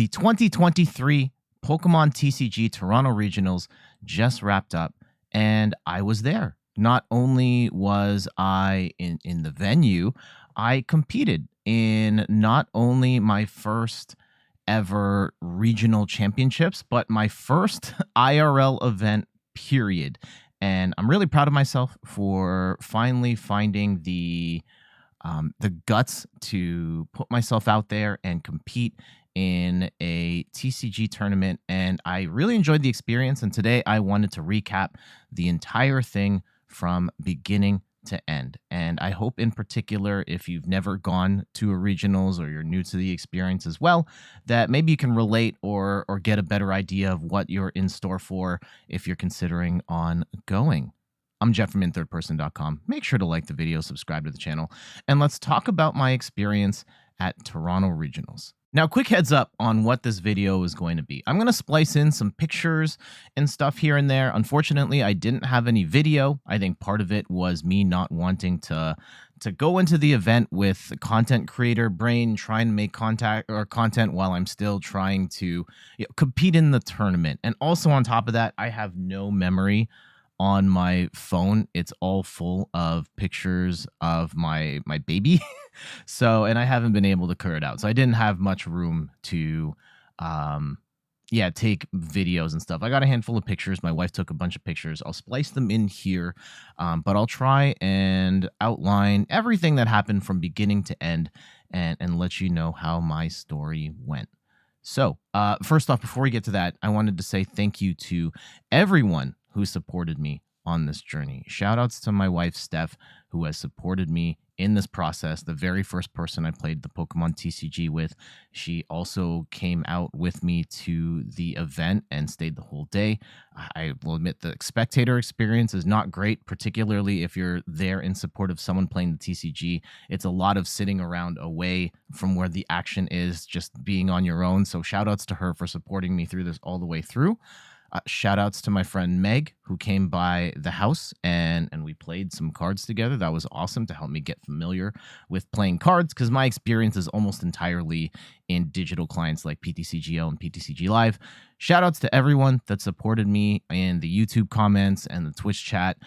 The 2023 Pokemon TCG Toronto Regionals just wrapped up, and I was there. Not only was I in the venue, I competed in not only my first ever regional championships, but my first IRL event, period. And I'm really proud of myself for finally finding the guts to put myself out there and compete in a TCG tournament. And I really enjoyed the experience. And today I wanted to recap the entire thing from beginning to end. And I hope in particular, if you've never gone to a regionals or you're new to the experience as well, that maybe you can relate or get a better idea of what you're in store for if you're considering on going. I'm Jeff from inthirdperson.com. Make sure to like the video, subscribe to the channel, and let's talk about my experience at Toronto Regionals. Now, quick heads up on what this video is going to be. I'm going to splice in some pictures and stuff here and there. Unfortunately, I didn't have any video. I think part of it was me not wanting to go into the event with the content creator brain, trying to make content while I'm still trying to compete in the tournament. And also on top of that, I have no memory on my phone. It's all full of pictures of my baby. So, and I haven't been able to clear it out. So I didn't have much room to take videos and stuff. I got a handful of pictures. My wife took a bunch of pictures. I'll splice them in here, but I'll try and outline everything that happened from beginning to end and let you know how my story went. So first off, before we get to that, I wanted to say thank you to everyone who supported me on this journey. Shout outs to my wife, Steph, who has supported me in this process. The very first person I played the Pokemon TCG with, she also came out with me to the event and stayed the whole day. I will admit the spectator experience is not great, particularly if you're there in support of someone playing the TCG. It's a lot of sitting around away from where the action is, just being on your own. So shout outs to her for supporting me through this all the way through. Shout outs to my friend Meg, who came by the house and we played some cards together. That was awesome to help me get familiar with playing cards, because my experience is almost entirely in digital clients like PTCGO and PTCG Live. Shout outs to everyone that supported me in the YouTube comments and the Twitch chat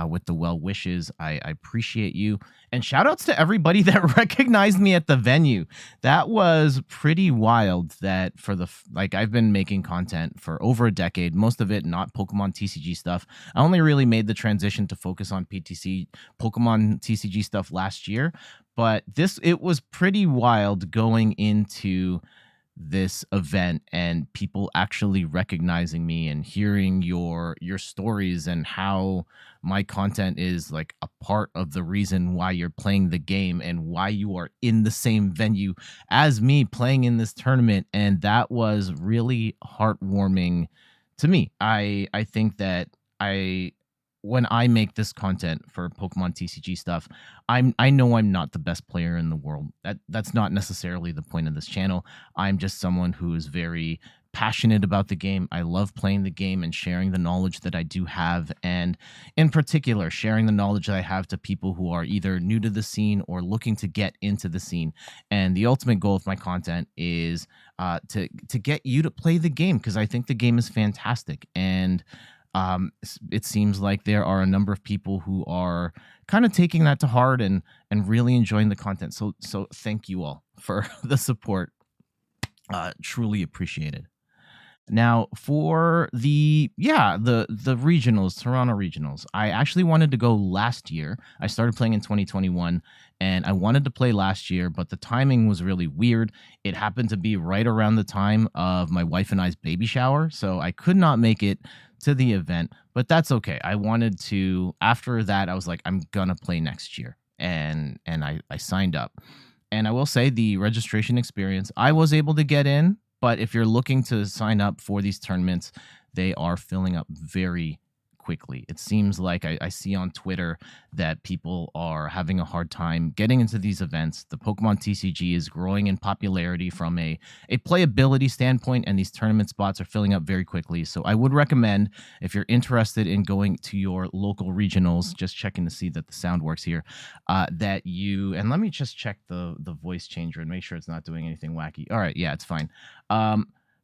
with the well wishes. I appreciate you. And shout outs to everybody that recognized me at the venue. That was pretty wild. That I've been making content for over a decade, most of it not Pokemon TCG stuff. I only really made the transition to focus on Pokemon TCG stuff last year, but it was pretty wild going into this event and people actually recognizing me and hearing your stories and how my content is like a part of the reason why you're playing the game and why you are in the same venue as me playing in this tournament. And that was really heartwarming to me. I think that when I make this content for Pokemon TCG stuff, I know I'm not the best player in the world. That's not necessarily the point of this channel. I'm just someone who is very passionate about the game. I love playing the game and sharing the knowledge that I do have, and in particular, sharing the knowledge that I have to people who are either new to the scene or looking to get into the scene. And the ultimate goal of my content is to get you to play the game, because I think the game is fantastic. And it seems like there are a number of people who are kind of taking that to heart and really enjoying the content. So thank you all for the support. Truly appreciated. Now for the regionals, Toronto Regionals, I actually wanted to go last year. I started playing in 2021 and I wanted to play last year, but the timing was really weird. It happened to be right around the time of my wife and I's baby shower, so I could not make it to the event, but that's okay. I wanted to, after that, I was like, I'm gonna play next year. And I signed up. And I will say the registration experience, I was able to get in, but if you're looking to sign up for these tournaments, they are filling up very quickly. It seems like I see on Twitter that people are having a hard time getting into these events. The Pokemon TCG is growing in popularity from a playability standpoint, and these tournament spots are filling up very quickly. So I would recommend, if you're interested in going to your local regionals, just checking to see that the sound works here, that you, and let me just check the voice changer and make sure it's not doing anything wacky. All right, yeah, it's fine.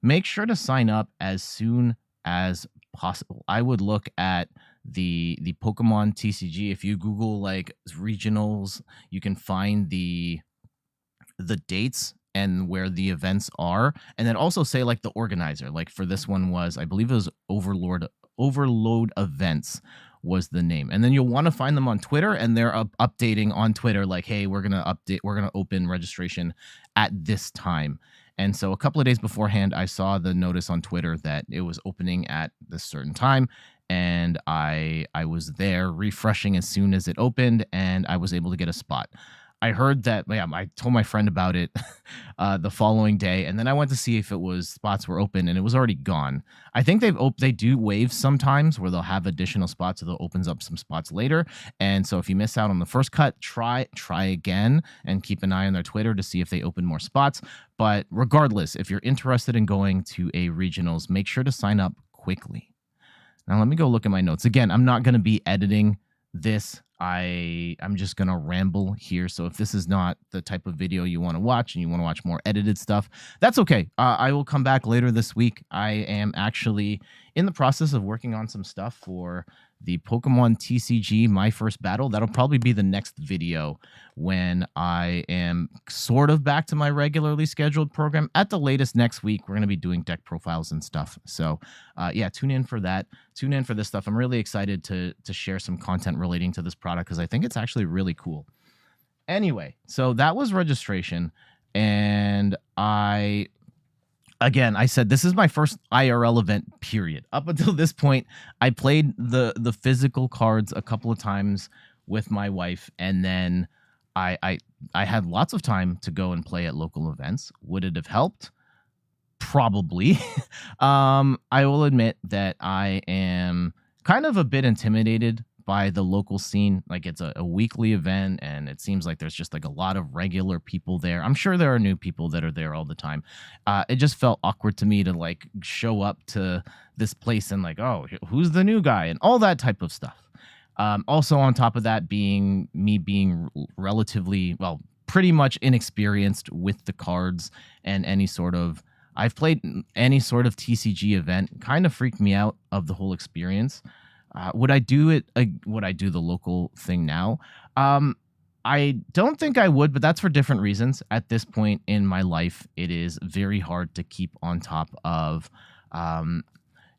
Make sure to sign up as soon as possible. I would look at the Pokemon TCG. If you Google like regionals, you can find the dates and where the events are, and then also say like the organizer. Like for this one was, I believe it was Overload Events was the name. And then you'll want to find them on Twitter, and they're updating on Twitter like, hey, we're going to open registration at this time. And so a couple of days beforehand, I saw the notice on Twitter that it was opening at this certain time. And I was there refreshing as soon as it opened, and I was able to get a spot. I heard that, yeah, I told my friend about it the following day, and then I went to see if spots were open, and it was already gone. I think they do waves sometimes where they'll have additional spots, so they'll opens up some spots later. And so if you miss out on the first cut, try again and keep an eye on their Twitter to see if they open more spots. But regardless, if you're interested in going to a regionals, make sure to sign up quickly. Now let me go look at my notes. Again, I'm not going to be editing this. I'm just gonna ramble here. So if this is not the type of video you want to watch and you want to watch more edited stuff, that's okay. I will come back later this week. I am actually in the process of working on some stuff for the Pokemon TCG My First Battle. That'll probably be the next video when I am sort of back to my regularly scheduled program. At the latest next week, we're going to be doing deck profiles and stuff. So yeah, tune in for that. Tune in for this stuff. I'm really excited to share some content relating to this product because I think it's actually really cool. Anyway, so that was registration, and Again, I said this is my first IRL event, period. Up until this point, I played the physical cards a couple of times with my wife, and then I had lots of time to go and play at local events. Would it have helped? Probably. I will admit that I am kind of a bit intimidated by the local scene. Like it's a weekly event, and it seems like there's just like a lot of regular people there. I'm sure there are new people that are there all the time. It just felt awkward to me to like show up to this place and like, oh, who's the new guy and all that type of stuff. Also on top of that, being relatively, well, pretty much inexperienced with the cards and I've played any sort of TCG event, kind of freaked me out of the whole experience. Would I do it? Would I do the local thing now? I don't think I would, but that's for different reasons. At this point in my life, it is very hard to keep on top of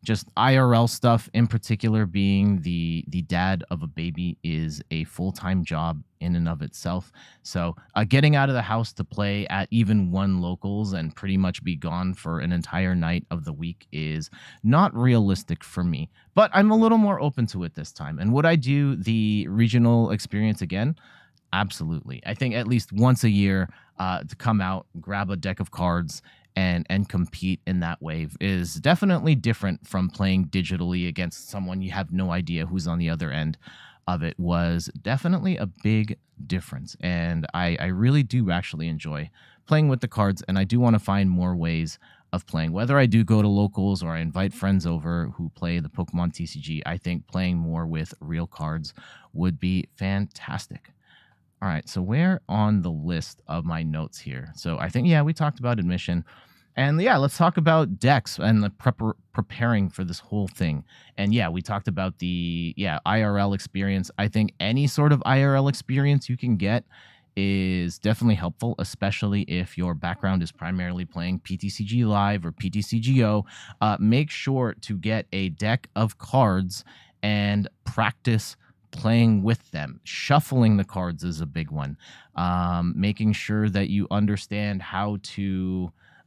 just IRL stuff. In particular, being the dad of a baby is a full-time job in and of itself. So getting out of the house to play at even one locals and pretty much be gone for an entire night of the week is not realistic for me. But I'm a little more open to it this time. And would I do the regional experience again? Absolutely. I think at least once a year to come out, grab a deck of cards, and compete in that way is definitely different from playing digitally against someone you have no idea who's on the other end of it. Was definitely a big difference. And I really do actually enjoy playing with the cards, and I do want to find more ways of playing. Whether I do go to locals or I invite friends over who play the Pokemon TCG, I think playing more with real cards would be fantastic. All right, so where on the list of my notes here? So I think, yeah, we talked about admission. And yeah, let's talk about decks and the preparing for this whole thing. And yeah, we talked about the IRL experience. I think any sort of IRL experience you can get is definitely helpful, especially if your background is primarily playing PTCG Live or PTCGO. Make sure to get a deck of cards and practice playing with them. Shuffling the cards is a big one. Making sure that you understand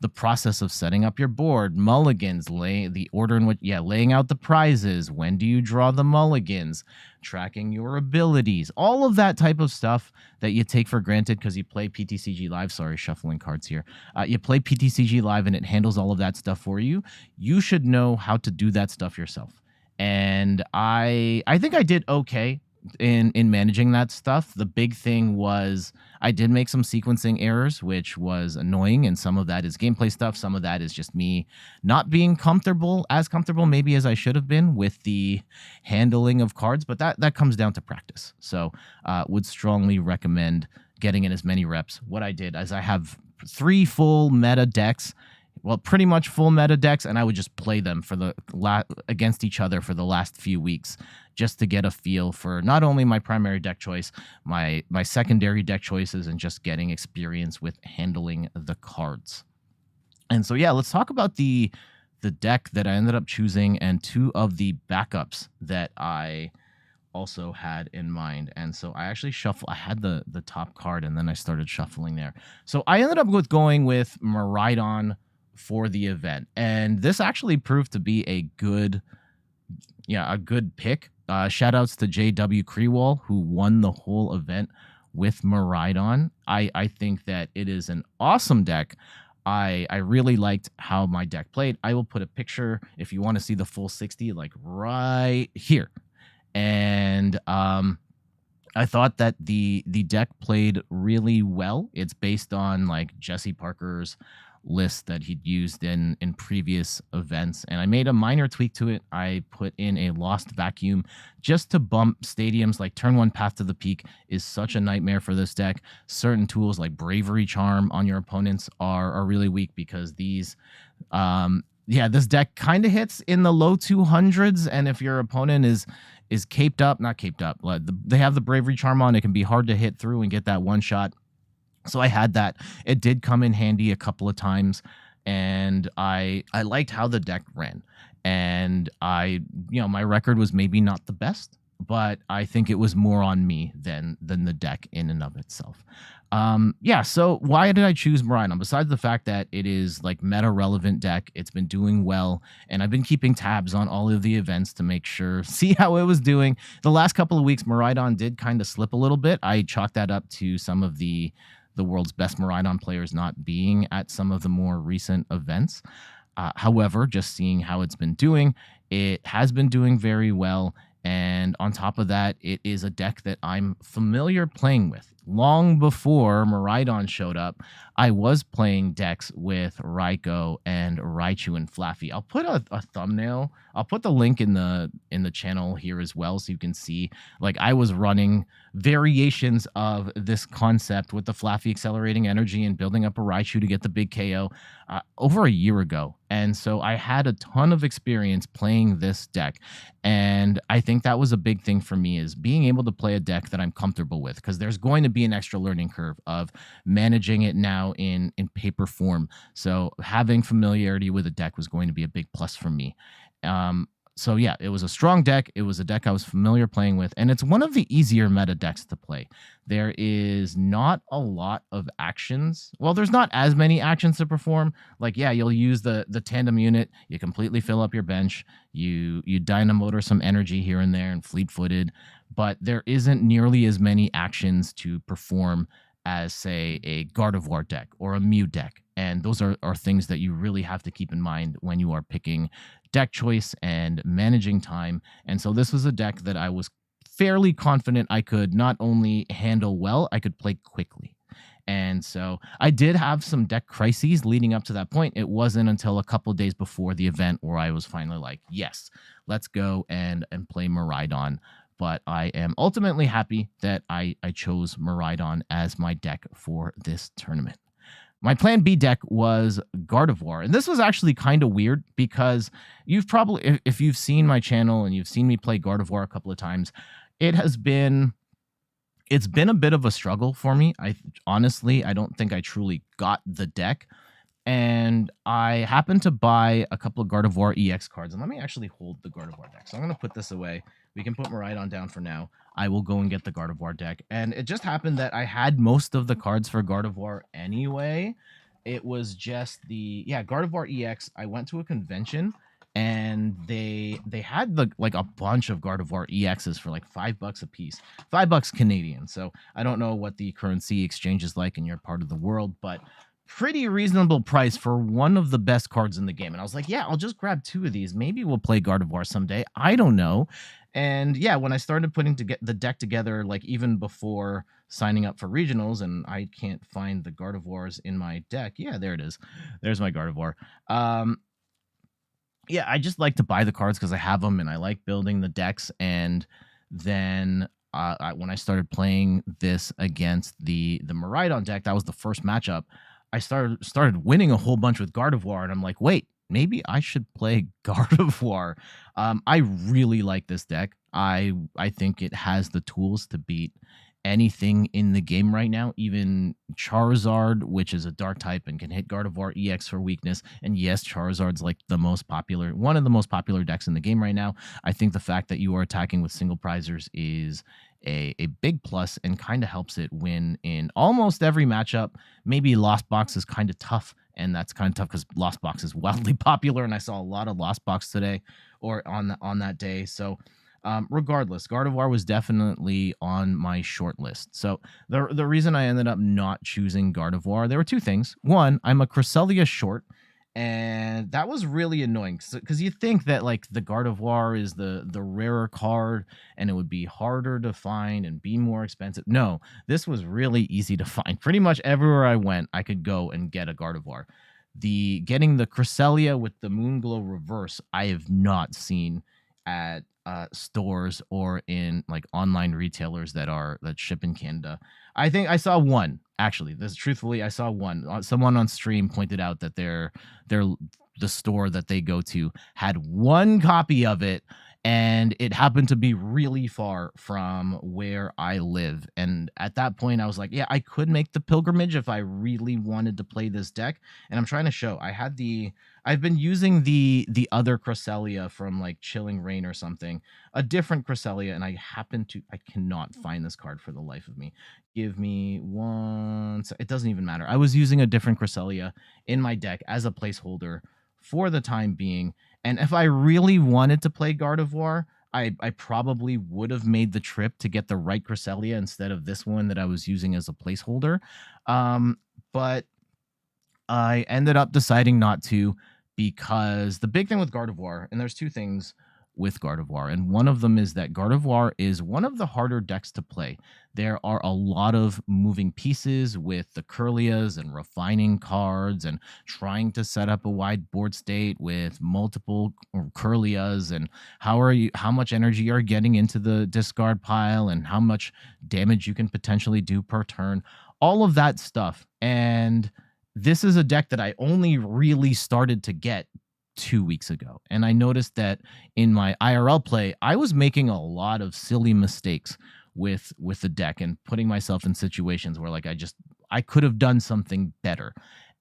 the process of setting up your board, mulligans, the order in which, laying out the prizes, when do you draw the mulligans, tracking your abilities, all of that type of stuff that you take for granted because you play PTCG Live. Sorry, shuffling cards here. You play PTCG Live and it handles all of that stuff for you. You should know how to do that stuff yourself. and I think I did okay in managing that stuff. The big thing was I did make some sequencing errors, which was annoying, and some of that is gameplay stuff. Some of that is just me not being as comfortable maybe as I should have been with the handling of cards. But that comes down to practice. So would strongly recommend getting in as many reps. What I did is I have 3 full meta decks, well, pretty much full meta decks, and I would just play them for the against each other for the last few weeks, just to get a feel for not only my primary deck choice, my secondary deck choices, and just getting experience with handling the cards. And so, yeah, let's talk about the deck that I ended up choosing and 2 of the backups that I also had in mind. And so I actually I had the top card, and then I started shuffling there. So I ended up going with Miraidon for the event, and this actually proved to be a good pick. Shout outs to JW Creewall, who won the whole event with Miraidon. I think that it is an awesome deck. I really liked how my deck played. I will put a picture if you want to see the full 60, like right here. And I thought that the deck played really well. It's based on like Jesse Parker's list that he'd used in previous events, and I made a minor tweak to it. I put in a Lost Vacuum just to bump stadiums. Like turn 1 Path to the Peak is such a nightmare for this deck. Certain tools like Bravery Charm on your opponents are really weak, because these this deck kind of hits in the low 200s, and if your opponent is not caped up, they have the Bravery Charm on, it can be hard to hit through and get that one shot. So I had that. It did come in handy a couple of times, and I liked how the deck ran. And my record was maybe not the best, but I think it was more on me than the deck in and of itself. So why did I choose Miraidon? Besides the fact that it is like meta relevant deck, it's been doing well, and I've been keeping tabs on all of the events to make sure, see how it was doing. The last couple of weeks, Miraidon did kind of slip a little bit. I chalked that up to some of the world's best Miraidon players not being at some of the more recent events. However, just seeing how it's been doing, it has been doing very well. And on top of that, it is a deck that I'm familiar playing with. Long before Miraidon showed up, I was playing decks with Raikou and Raichu and Flaffy. I'll put a thumbnail. I'll put the link in the channel here as well, so you can see. Like, I was running variations of this concept with the Flaffy accelerating energy and building up a Raichu to get the big KO over a year ago. And so I had a ton of experience playing this deck. And I think that was a big thing for me, is being able to play a deck that I'm comfortable with, because there's going to be an extra learning curve of managing it now in paper form. So having familiarity with a deck was going to be a big plus for me. So yeah, it was a strong deck. It was a deck I was familiar playing with, and it's one of the easier meta decks to play. There is not a lot of actions. Well, there's not as many actions to perform. Like, yeah, you'll use the tandem unit. You completely fill up your bench. You dynamotor some energy here and there and fleet-footed, but there isn't nearly as many actions to perform as, say, a Gardevoir deck or a Mew deck. And those are things that you really have to keep in mind when you are picking deck choice and managing time. And so this was a deck that I was fairly confident I could not only handle well, I could play quickly. And so I did have some deck crises leading up to that point. It wasn't until a couple of days before the event where I was finally like, yes, let's go and play Miraidon. But I am ultimately happy that I chose Miraidon as my deck for this tournament. My plan B deck was Gardevoir. And this was actually kind of weird, because you've probably, if you've seen my channel and you've seen me play Gardevoir a couple of times, it's been a bit of a struggle for me. Honestly, I don't think I truly got the deck. And I happened to buy a couple of Gardevoir EX cards. And let me actually hold the Gardevoir deck. So I'm going to put this away. We can put Miraidon down for now. I will go and get the Gardevoir deck. And it just happened that I had most of the cards for Gardevoir anyway. It was just Gardevoir EX. I went to a convention, and they had a bunch of Gardevoir EXs for like $5 a piece, $5 Canadian. So I don't know what the currency exchange is like in your part of the world, but pretty reasonable price for one of the best cards in the game. And I was like, yeah, I'll just grab 2 of these. Maybe we'll play Gardevoir someday. I don't know. And yeah, when I started putting the deck together, like even before signing up for regionals, and I can't find the Gardevoirs in my deck. Yeah, there it is. There's my Gardevoir. Yeah, I just like to buy the cards because I have them and I like building the decks. And then when I started playing this against the Miraidon deck, that was the first matchup. I started winning a whole bunch with Gardevoir, and I'm like, wait, maybe I should play Gardevoir. I really like this deck. I think it has the tools to beat anything in the game right now, even Charizard, which is a dark type and can hit Gardevoir EX for weakness. And yes, Charizard's like one of the most popular decks in the game right now. I think the fact that you are attacking with single prizers is a big plus and kind of helps it win in almost every matchup. Maybe Lost Box is kind of tough, and that's kind of tough because Lost Box is wildly popular, and I saw a lot of Lost Box today or on that day. So regardless, Gardevoir was definitely on my short list. So the reason I ended up not choosing Gardevoir, there were 2 things. One, I'm a Cresselia short, and that was really annoying because you think that like the Gardevoir is the rarer card and it would be harder to find and be more expensive. No, this was really easy to find. Pretty much everywhere I went, I could go and get a Gardevoir. Getting the Cresselia with the Moonglow reverse, I have not seen at stores or in like online retailers that ship in Canada. I think I saw one actually. Truthfully, I saw one. Someone on stream pointed out that the store that they go to had one copy of it, and it happened to be really far from where I live. And at that point, I was like, yeah, I could make the pilgrimage if I really wanted to play this deck. And I'm trying to show I've been using the other Cresselia from like Chilling Rain or something, a different Cresselia, and I cannot find this card for the life of me. Give me one. It doesn't even matter. I was using a different Cresselia in my deck as a placeholder for the time being. And if I really wanted to play Gardevoir, I probably would have made the trip to get the right Cresselia instead of this one that I was using as a placeholder. But I ended up deciding not to, because the big thing with Gardevoir, and there's 2 things with Gardevoir, and one of them is that Gardevoir is one of the harder decks to play. There are a lot of moving pieces with the Curlias and refining cards and trying to set up a wide board state with multiple Curlias, and how much energy you're getting into the discard pile and how much damage you can potentially do per turn. All of that stuff. And this is a deck that I only really started to get 2 weeks ago. And I noticed that in my IRL play, I was making a lot of silly mistakes with the deck and putting myself in situations where like I could have done something better.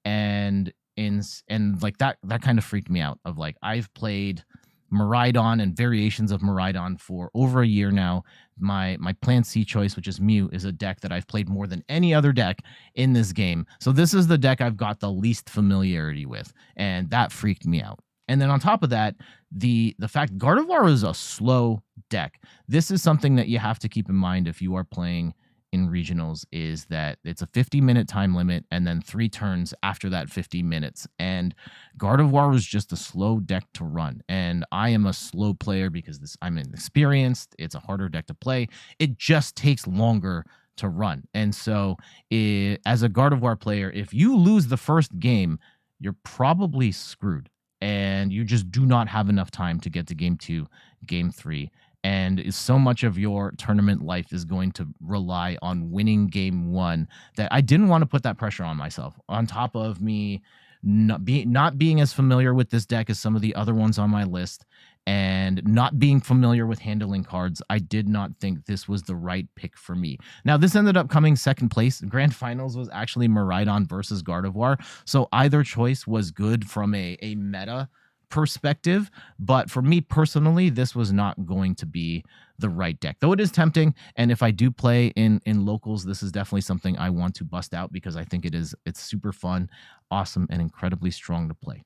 And like that kind of freaked me out. Of like, I've played Miraidon and variations of Miraidon for over a year now. My Plan C choice, which is Mew, is a deck that I've played more than any other deck in this game. So this is the deck I've got the least familiarity with, and that freaked me out. And then on top of that, the fact Gardevoir is a slow deck. This is something that you have to keep in mind if you are playing in regionals, is that it's a 50-minute time limit and then 3 turns after that 50 minutes. And Gardevoir was just a slow deck to run. And I am a slow player because I'm inexperienced. It's a harder deck to play. It just takes longer to run. And so as a Gardevoir player, if you lose the first game, you're probably screwed. And you just do not have enough time to get to game 2, game 3. And so much of your tournament life is going to rely on winning game 1 that I didn't want to put that pressure on myself. On top of me not being as familiar with this deck as some of the other ones on my list, and not being familiar with handling cards, I did not think this was the right pick for me. Now, this ended up coming second place. Grand Finals was actually Miraidon versus Gardevoir. So either choice was good from a meta perspective, but for me personally, this was not going to be the right deck, though it is tempting. And if I do play in locals, this is definitely something I want to bust out because I think it's super fun, awesome, and incredibly strong to play.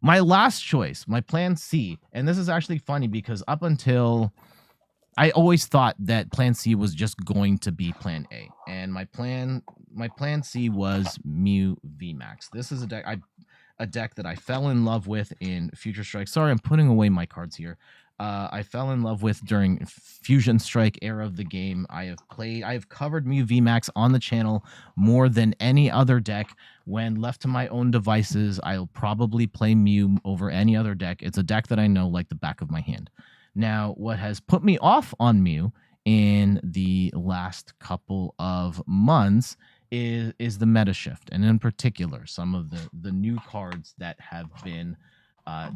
My last choice, my Plan C, and this is actually funny because up until I always thought that Plan C was just going to be Plan A, and my plan my plan C was Mew VMAX. This is a deck that I fell in love with in Future Strike. Sorry, I'm putting away my cards here. I fell in love with during Fusion Strike era of the game. I have covered Mew VMAX on the channel more than any other deck. When left to my own devices, I'll probably play Mew over any other deck. It's a deck that I know like the back of my hand. Now, what has put me off on Mew in the last couple of months is the meta shift, and in particular, some of the new cards that have been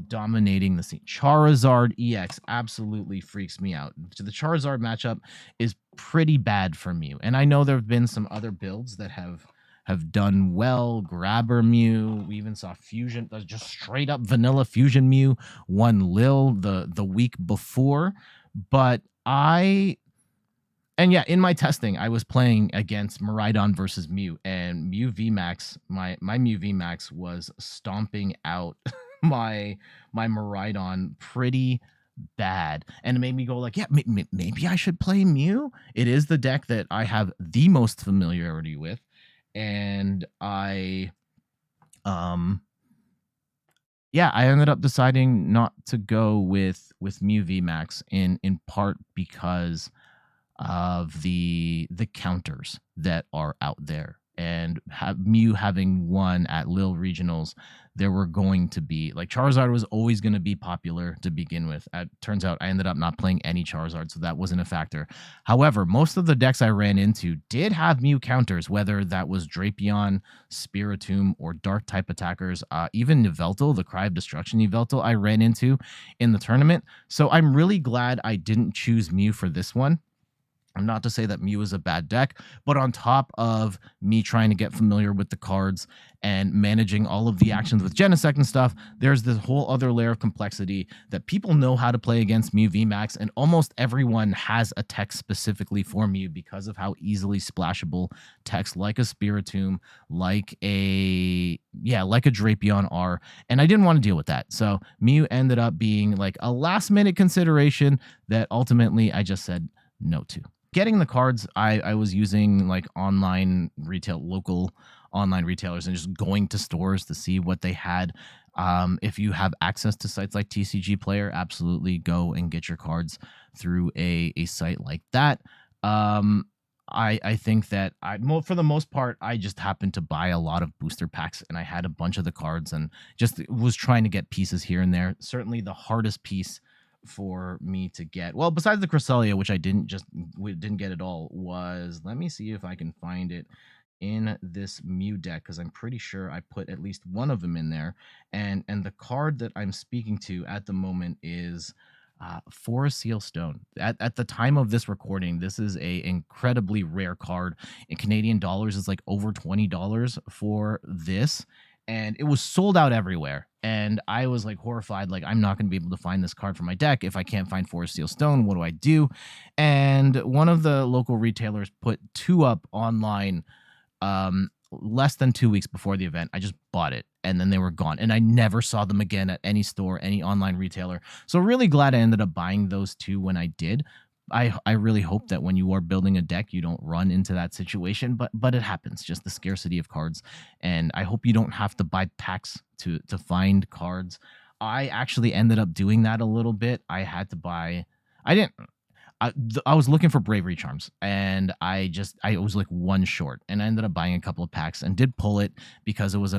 dominating the scene. Charizard EX absolutely freaks me out. The Charizard matchup is pretty bad for Mew, and I know there have been some other builds that have done well. Grabber Mew, we even saw Fusion, just straight up vanilla Fusion Mew won Lil the week before, but in my testing, I was playing against Miraidon versus Mew, and Mew VMAX, my Mew VMAX was stomping out my Miraidon pretty bad, and it made me go like, yeah, maybe I should play Mew. It is the deck that I have the most familiarity with, and I ended up deciding not to go with Mew VMAX in part because of the counters that are out there, and Mew having won at Lille regionals, there were going to be like Charizard was always going to be popular to begin with. Turns out I ended up not playing any Charizard, so that wasn't a factor. However, most of the decks I ran into did have Mew counters, whether that was Drapion, Spiritomb, or Dark type attackers. Even Yveltal, the Cry of Destruction Yveltal, I ran into in the tournament. So I'm really glad I didn't choose Mew for this one. Not to say that Mew is a bad deck, but on top of me trying to get familiar with the cards and managing all of the actions with Genesect and stuff, there's this whole other layer of complexity that people know how to play against Mew VMAX, and almost everyone has a text specifically for Mew because of how easily splashable texts like a Spiritomb, like a Drapion are, and I didn't want to deal with that. So Mew ended up being like a last-minute consideration that ultimately I just said no to. Getting the cards, I was using like local online retailers, and just going to stores to see what they had. If you have access to sites like TCG Player, absolutely go and get your cards through a site like that. I think that for the most part, I just happened to buy a lot of booster packs, and I had a bunch of the cards and just was trying to get pieces here and there. Certainly the hardest piece for me to get, well, besides the Cresselia, which I didn't get at all, was, let me see if I can find it in this Mew deck, because I'm pretty sure I put at least one of them in there, and the card that I'm speaking to at the moment is Forest Seal Stone. At the time of this recording, this is a incredibly rare card. In Canadian dollars, it's like over $20 for this, and it was sold out everywhere. And I was like horrified, like, I'm not going to be able to find this card for my deck if I can't find Forest Seal Stone. What do I do? And one of the local retailers put two up online less than 2 weeks before the event. I just bought it, and then they were gone, and I never saw them again at any store, any online retailer. So really glad I ended up buying those two when I did. I really hope that when you are building a deck, you don't run into that situation, but it happens, just the scarcity of cards. And I hope you don't have to buy packs to find cards. I actually ended up doing that a little bit. I had to buy, I was looking for Bravery Charms, and I was like one short, and I ended up buying a couple of packs and did pull it because it was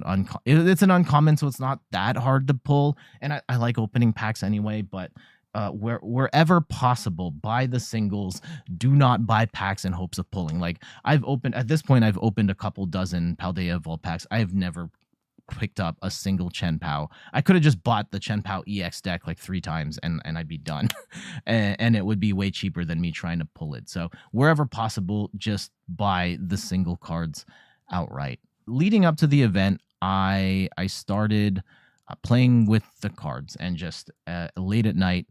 it's an uncommon, so it's not that hard to pull. And I like opening packs anyway, but wherever possible, buy the singles. Do not buy packs in hopes of pulling. Like, at this point, I've opened a couple dozen Paldea Vault packs. I have never picked up a single Chen Pao. I could have just bought the Chen Pao EX deck like 3 times and I'd be done. and it would be way cheaper than me trying to pull it. So wherever possible, just buy the single cards outright. Leading up to the event, I started playing with the cards, and just late at night,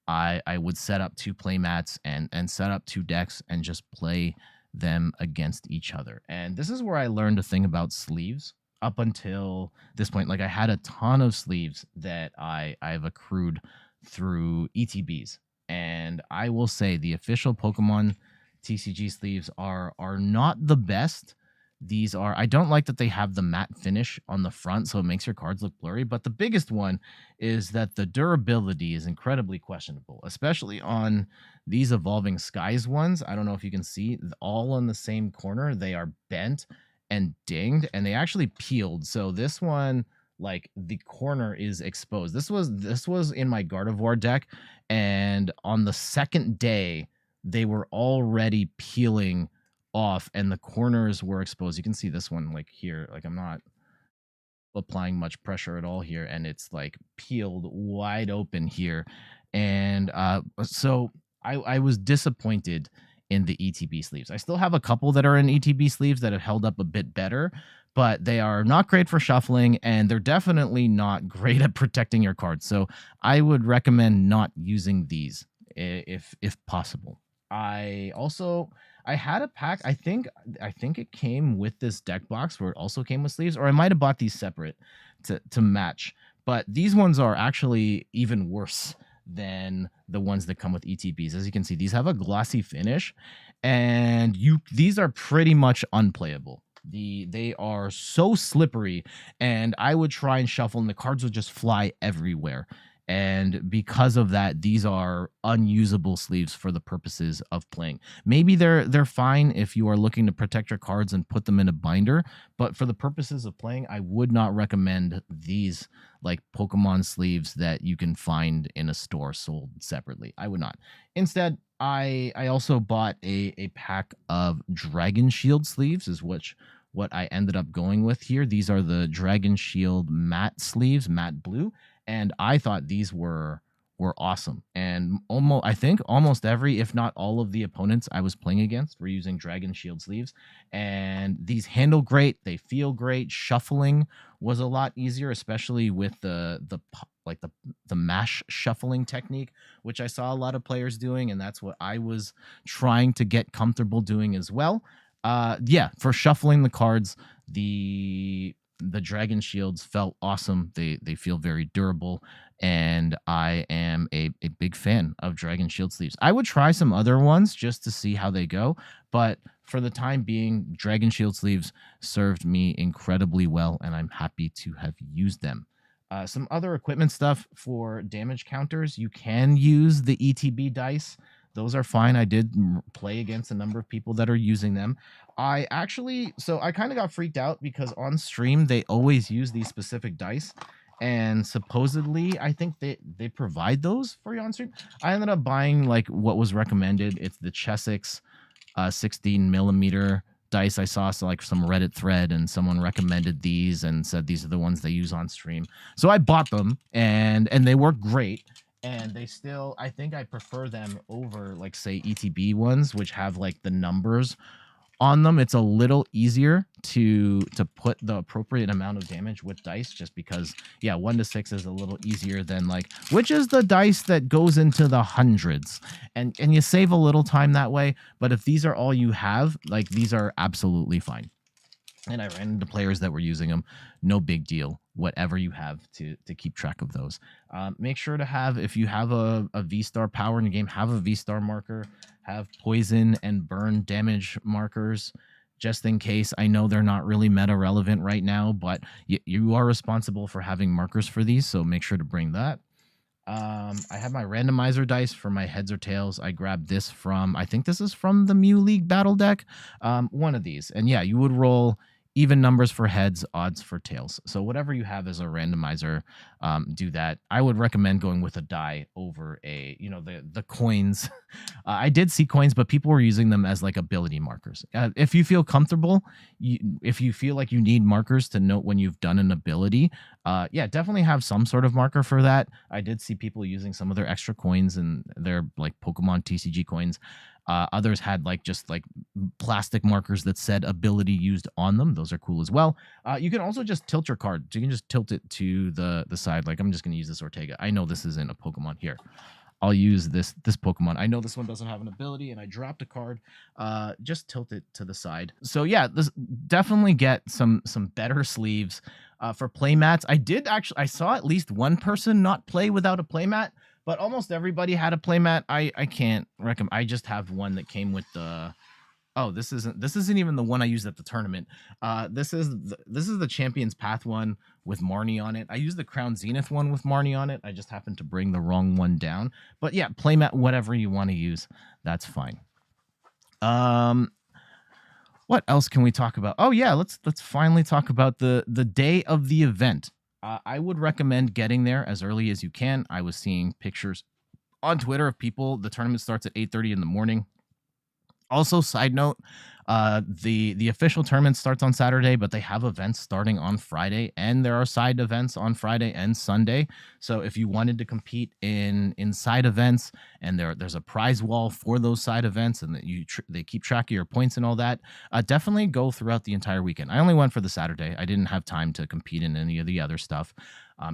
I would set up 2 play mats and set up 2 decks and just play them against each other. And this is where I learned a thing about sleeves. Up until this point, like, I had a ton of sleeves that I've accrued through ETBs. And I will say the official Pokemon TCG sleeves are not the best. These are, I don't like that they have the matte finish on the front, so it makes your cards look blurry. But the biggest one is that the durability is incredibly questionable, especially on these Evolving Skies ones. I don't know if you can see, all in the same corner. They are bent and dinged, and they actually peeled. So this one, like, the corner is exposed. This was in my Gardevoir deck, and on the second day, they were already peeling off and the corners were exposed. You can see this one, like here, like I'm not applying much pressure at all here, and it's like peeled wide open here. And so I was disappointed in the ETB sleeves. I still have a couple that are in ETB sleeves that have held up a bit better, but they are not great for shuffling, and they're definitely not great at protecting your cards. So I would recommend not using these if possible. I had a pack. I think it came with this deck box where it also came with sleeves, or I might have bought these separate to match. But these ones are actually even worse than the ones that come with ETBs. As you can see, these have a glossy finish, and these are pretty much unplayable. They are so slippery, and I would try and shuffle, and the cards would just fly everywhere. And because of that, these are unusable sleeves for the purposes of playing. Maybe they're fine if you are looking to protect your cards and put them in a binder, but for the purposes of playing, I would not recommend these like Pokemon sleeves that you can find in a store sold separately. I would not. Instead, I also bought a pack of Dragon Shield sleeves, is what I ended up going with here. These are the Dragon Shield matte sleeves, matte blue, and I thought these were awesome. And I think almost every, if not all of the opponents I was playing against were using Dragon Shield sleeves, and these handle great, they feel great. Shuffling was a lot easier, especially with the mash shuffling technique, which I saw a lot of players doing, and that's what I was trying to get comfortable doing as well. Yeah, for shuffling the cards, the Dragon Shields felt awesome. They feel very durable, and I am a big fan of Dragon Shield sleeves. I would try some other ones just to see how they go, but for the time being, Dragon Shield sleeves served me incredibly well, and I'm happy to have used them. Some other equipment stuff for damage counters. You can use the ETB dice. Those are fine. I did play against a number of people that are using them. I kind of got freaked out because on stream, they always use these specific dice. And supposedly, I think they provide those for you on stream. I ended up buying like what was recommended. It's the Chessex 16 millimeter dice. I saw like some Reddit thread, and someone recommended these and said these are the ones they use on stream. So I bought them, and they work great. And they still, I think I prefer them over, like, say, ETB ones, which have like the numbers on them. It's a little easier to put the appropriate amount of damage with dice, just because, yeah, 1 to 6 is a little easier than like, which is the dice that goes into the hundreds, and you save a little time that way. But if these are all you have, like, these are absolutely fine. And I ran into players that were using them. No big deal. Whatever you have to keep track of those. Make sure to have, if you have a V-Star power in your game, have a V-Star marker. Have poison and burn damage markers, just in case. I know they're not really meta relevant right now, but you are responsible for having markers for these, so make sure to bring that. I have my randomizer dice for my heads or tails. I grabbed this from, I think this is from the Mew League battle deck. One of these. And yeah, you would roll even numbers for heads, odds for tails. So whatever you have as a randomizer, do that. I would recommend going with a die over the coins. I did see coins, but people were using them as like ability markers. If you feel comfortable, if you feel like you need markers to note when you've done an ability, yeah, definitely have some sort of marker for that. I did see people using some of their extra coins and their like Pokemon TCG coins. Others had like just like plastic markers that said ability used on them. Those are cool as well. You can also just tilt your card. So you can just tilt it to the side. Like I'm just going to use this Ortega. I know this isn't a Pokemon here. I'll use this Pokemon. I know this one doesn't have an ability, and I dropped a card. Just tilt it to the side. So yeah, this definitely get some better sleeves for playmats. I saw at least one person not play without a playmat, but almost everybody had a playmat. I can't recommend. I just have one that came with the Oh, this isn't even the one I used at the tournament. This is the Champions Path one with Marnie on it. I used the Crown Zenith one with Marnie on it. I just happened to bring the wrong one down. But yeah, playmat whatever you want to use. That's fine. Um, what else can we talk about? Oh yeah, let's finally talk about the day of the event. I would recommend getting there as early as you can. I was seeing pictures on Twitter of people. The tournament starts at 8:30 in the morning. Also, side note, the official tournament starts on Saturday, but they have events starting on Friday, and there are side events on Friday and Sunday. So if you wanted to compete in side events, and there's a prize wall for those side events, and that they keep track of your points and all that, definitely go throughout the entire weekend. I only went for the Saturday. I didn't have time to compete in any of the other stuff.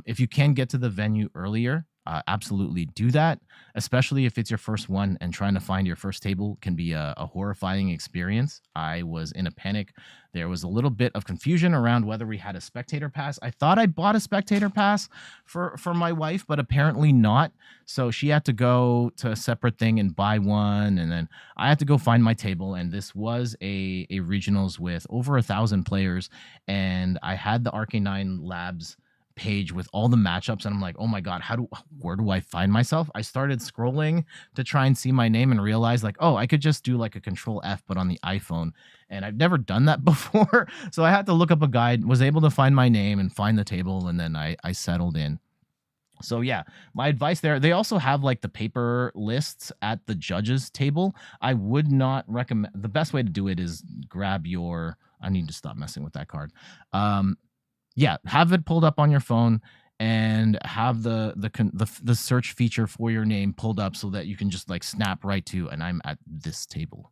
If you can get to the venue earlier, absolutely do that, especially if it's your first one, and trying to find your first table can be a horrifying experience. I was in a panic. There was a little bit of confusion around whether we had a spectator pass. I thought I bought a spectator pass for my wife, but apparently not. So she had to go to a separate thing and buy one, and then I had to go find my table. And this was a regionals with over 1,000 players, and I had the Arcanine Labs page with all the matchups, and I'm like, oh my god, where do I find myself? I started scrolling to try and see my name and realized, like, oh, I could just do like a control F but on the iPhone, and I've never done that before. So I had to look up a guide, was able to find my name and find the table, and then I settled in. So yeah, my advice there, they also have like the paper lists at the judges table. I would not recommend, the best way to do it is grab your, I need to stop messing with that card. Yeah, have it pulled up on your phone, and have the search feature for your name pulled up so that you can just like snap right to, and I'm at this table.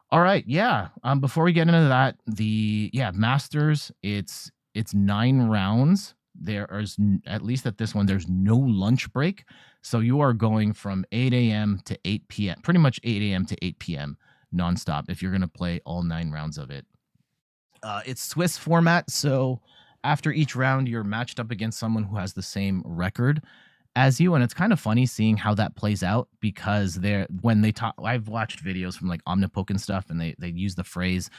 All right, yeah. Before we get into that, the Masters, it's 9 rounds. There is at least at this one, there's no lunch break, so you are going from 8 a.m. to 8 p.m. Pretty much 8 a.m. to 8 p.m. nonstop if you're gonna play all 9 rounds of it. It's Swiss format, so after each round, you're matched up against someone who has the same record as you, and it's kind of funny seeing how that plays out, because when they talk, I've watched videos from like Omnipoke and stuff, and they use the phrase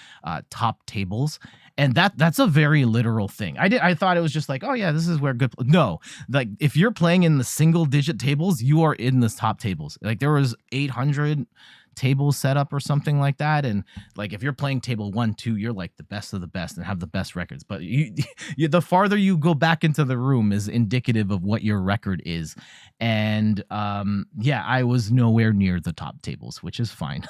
top tables, and that's a very literal thing. I thought it was just like, oh yeah, this is where good, no, like if you're playing in the single digit tables, you are in the top tables. Like there was 800 tables set up or something like that, and like if you're playing table 1, 2, you're like the best of the best and have the best records, but the farther you go back into the room is indicative of what your record is. And yeah, I was nowhere near the top tables, which is fine.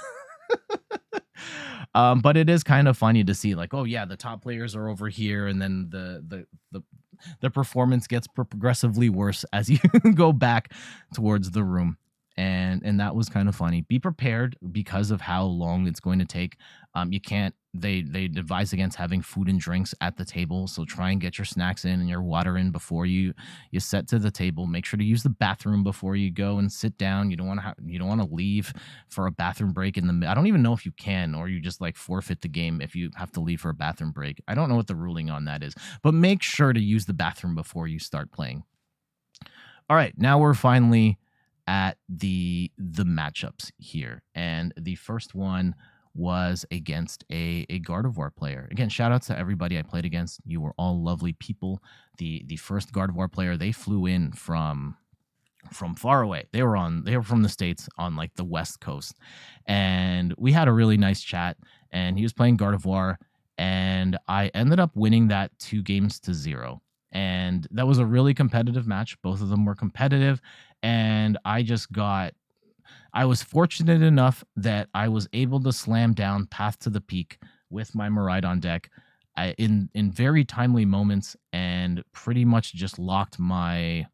But it is kind of funny to see, like, oh yeah, the top players are over here, and then the performance gets progressively worse as you go back towards the room. And that was kind of funny. Be prepared because of how long it's going to take. You can't, they advise against having food and drinks at the table, so try and get your snacks in and your water in before you set to the table. Make sure to use the bathroom before you go and sit down. You don't want to leave for a bathroom break I don't even know if you can, or you just like forfeit the game if you have to leave for a bathroom break. I don't know what the ruling on that is, but make sure to use the bathroom before you start playing. All right, now we're finally at the matchups here, and the first one was against a Gardevoir player. Again, shout outs to everybody I played against. You were all lovely people. The first Gardevoir player, they flew in from far away. They were from the States, on like the West Coast, and we had a really nice chat, and he was playing Gardevoir, and I ended up winning that 2-0. And that was a really competitive match. Both of them were competitive, and I was fortunate enough that I was able to slam down Path to the Peak with my Miraidon deck in very timely moments, and pretty much just locked my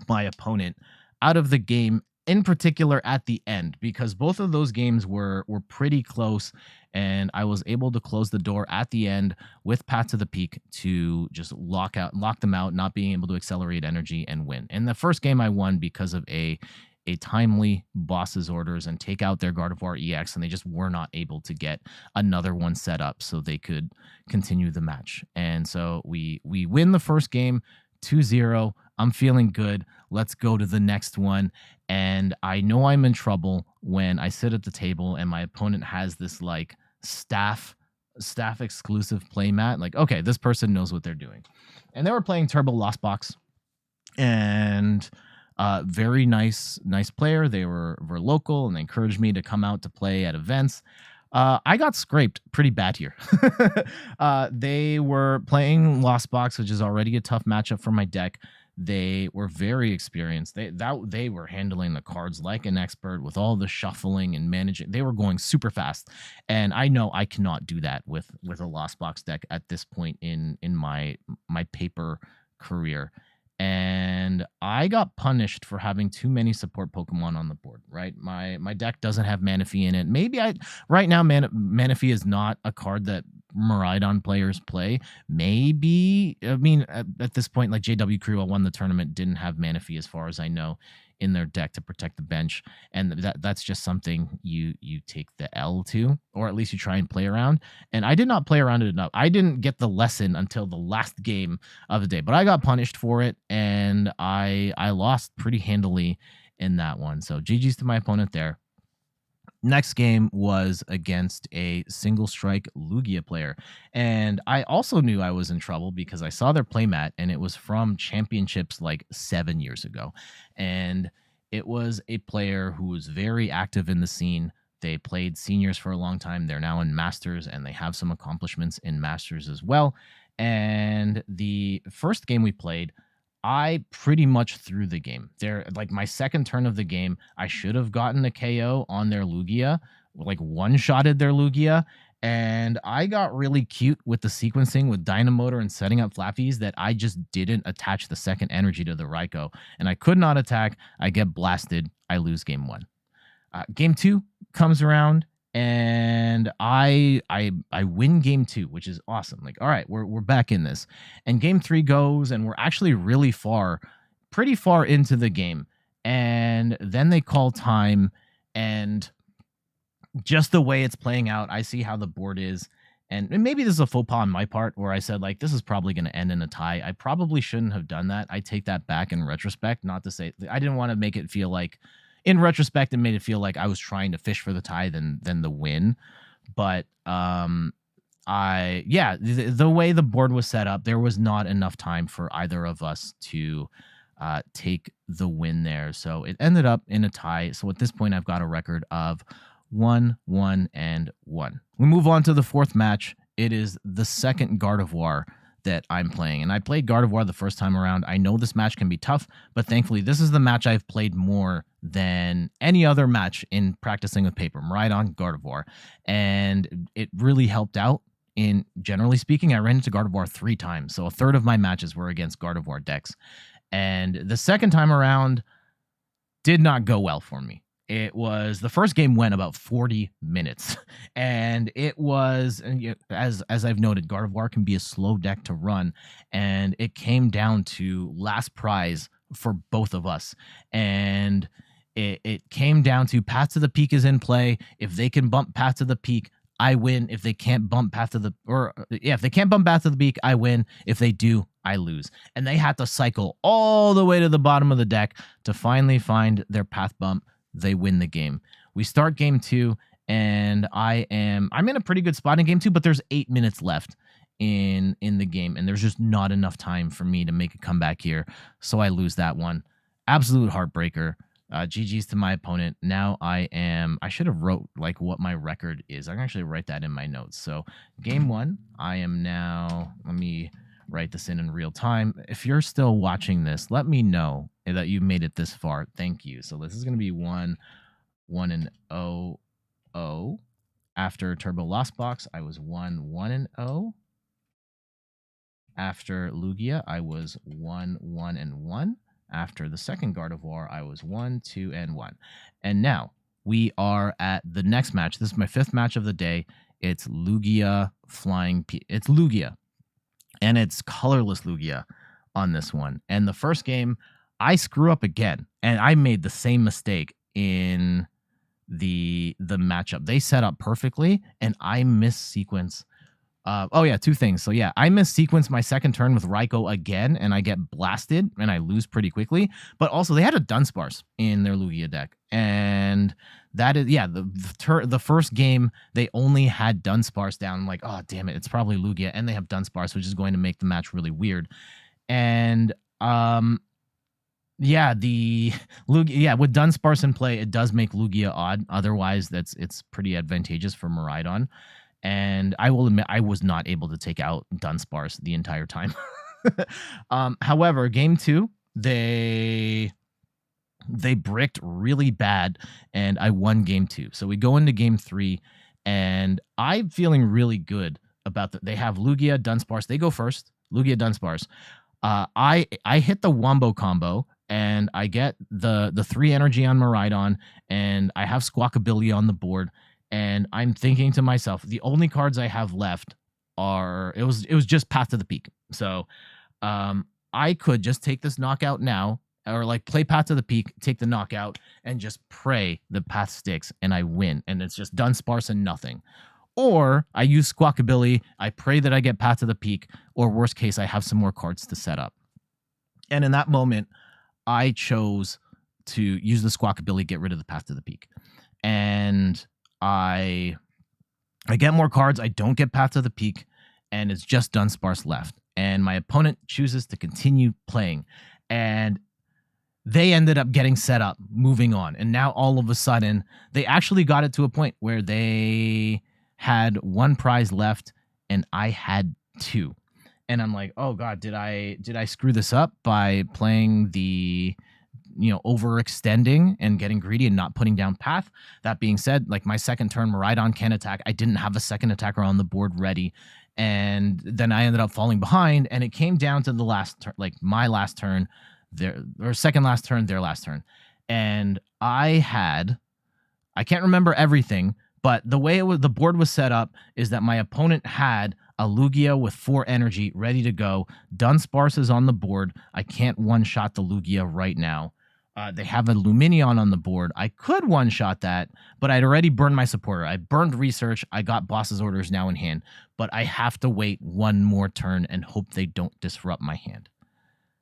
opponent out of the game, in particular at the end, because both of those games were pretty close, and I was able to close the door at the end with Path to the Peak to just lock them out, not being able to accelerate energy, and win. And the first game I won because of a timely boss's orders and take out their Gardevoir EX, and they just were not able to get another one set up so they could continue the match. And so we win the first game 2-0. I'm feeling good. Let's go to the next one. And I know I'm in trouble. when I sit at the table and my opponent has this like staff exclusive playmat. Like, okay, this person knows what they're doing. And they were playing Turbo Lost Box, and very nice player. They were local, and they encouraged me to come out to play at events. I got scraped pretty bad here. They were playing Lost Box, which is already a tough matchup for my deck. They were very experienced. They were handling the cards like an expert with all the shuffling and managing. They were going super fast, and I know I cannot do that with a Lost Box deck at this point in my paper career. And I got punished for having too many support Pokemon on the board, right? My deck doesn't have Manaphy in it. Maybe right now Manaphy is not a card that Miraidon players play. Maybe, I mean, at this point, like JW Crew won the tournament, didn't have Manaphy as far as I know in their deck to protect the bench, and that's just something you take the L to, or at least you try and play around. And I did not play around it enough. I didn't get the lesson until the last game of the day, but I got punished for it, and I lost pretty handily in that one. So GG's to my opponent there. Next game was against a single strike Lugia player. And I also knew I was in trouble because I saw their playmat, and it was from championships like 7 years ago. And it was a player who was very active in the scene. They played seniors for a long time. They're now in masters, and they have some accomplishments in masters as well. And the first game we played, I pretty much threw the game. There, like my second turn of the game, I should have gotten a KO on their Lugia, like one-shotted their Lugia, and I got really cute with the sequencing with Dynamotor and setting up Flappies that I just didn't attach the second energy to the Raikou, and I could not attack. I get blasted. I lose game one. Game two comes around, and I win game two, which is awesome. Like, all right, we're back in this. And game three goes, and we're actually pretty far into the game. And then they call time, and just the way it's playing out, I see how the board is. And maybe this is a faux pas on my part where I said, like, this is probably going to end in a tie. I probably shouldn't have done that. I take that back in retrospect, not to say I didn't want to make it feel like, in retrospect, it made it feel like I was trying to fish for the tie than the win. But the way the board was set up, there was not enough time for either of us to take the win there. So it ended up in a tie. So at this point, I've got a record of 1-1-1. We move on to the fourth match. It is the second Gardevoir that I'm playing. And I played Gardevoir the first time around. I know this match can be tough, but thankfully this is the match I've played more than any other match in practicing with paper. Miraidon, Gardevoir. And it really helped out. In generally speaking, I ran into Gardevoir 3 times. So a third of my matches were against Gardevoir decks. And the second time around did not go well for me. It was, the first game went about 40 minutes, and it was, as I've noted, Gardevoir can be a slow deck to run, and it came down to last prize for both of us, and it came down to Path to the Peak is in play. If they can bump Path to the Peak, I win. If they can't bump Path to the, if they can't bump Path to the Peak, I win. If they do, I lose. And they had to cycle all the way to the bottom of the deck to finally find their path bump. They win the game. We start game 2, and I'm in a pretty good spot in game 2, but there's 8 minutes left in the game, and there's just not enough time for me to make a comeback here. So I lose that one. Absolute heartbreaker. GG's to my opponent. Now I should have wrote like what my record is. I can actually write that in my notes. So game 1, I am now, let me write this in real time. If you're still watching this, let me know that you made it this far. Thank you. So this is going to be 1-1-0-0. After Turbo Lost Box, I was 1-1-0. After Lugia, I was 1-1-1. After the second Gardevoir, I was 1-2-1. And now we are at the next match. This is my 5th match of the day. It's Lugia Flying P. It's Lugia. And it's colorless Lugia on this one. And the first game, I screw up again. And I made the same mistake in the matchup. They set up perfectly, and I missequence Oh yeah, two things. So yeah, I missequenced my second turn with Raikou again, and I get blasted, and I lose pretty quickly. But also, they had a Dunsparce in their Lugia deck, and that is yeah. The first game they only had Dunsparce down. I'm like, oh damn it, it's probably Lugia, and they have Dunsparce, which is going to make the match really weird. And yeah, the Lugia, yeah, with Dunsparce in play, it does make Lugia odd. Otherwise, it's pretty advantageous for Miraidon. And I will admit, I was not able to take out Dunsparce the entire time. However, game two, they bricked really bad, and I won game two. So we go into game three, and I'm feeling really good about they have Lugia, Dunsparce. They go first. Lugia, Dunsparce. I hit the Wombo combo, and I get the 3 energy on Miraidon, and I have Squawkabilly on the board, and I'm thinking to myself, the only cards I have left are it was just Path to the Peak. So I could just take this knockout now, or like play Path to the Peak, take the knockout, and just pray the path sticks and I win, and it's just Dunsparce and nothing. Or I use Squawkabilly, I pray that I get Path to the Peak, or worst case, I have some more cards to set up. And in that moment, I chose to use the Squawkabilly, get rid of the Path to the Peak. And I get more cards, I don't get Path to the Peak, and it's just Dunsparce left. And my opponent chooses to continue playing. And they ended up getting set up, moving on. And now all of a sudden, they actually got it to a point where they had 1 prize left and I had 2. And I'm like, oh God, did I screw this up by playing the, overextending and getting greedy and not putting down path? That being said, like my second turn, Miraidon can attack. I didn't have a second attacker on the board ready. And then I ended up falling behind, and it came down to the last turn, like my last turn, or second last turn, their last turn. And I can't remember everything, but the way the board was set up is that my opponent had a Lugia with 4 energy ready to go. Dunsparce is on the board. I can't one-shot the Lugia right now. They have a Lumineon on the board. I could one-shot that, but I'd already burned my supporter. I burned research. I got boss's orders now in hand, but I have to wait 1 more turn and hope they don't disrupt my hand.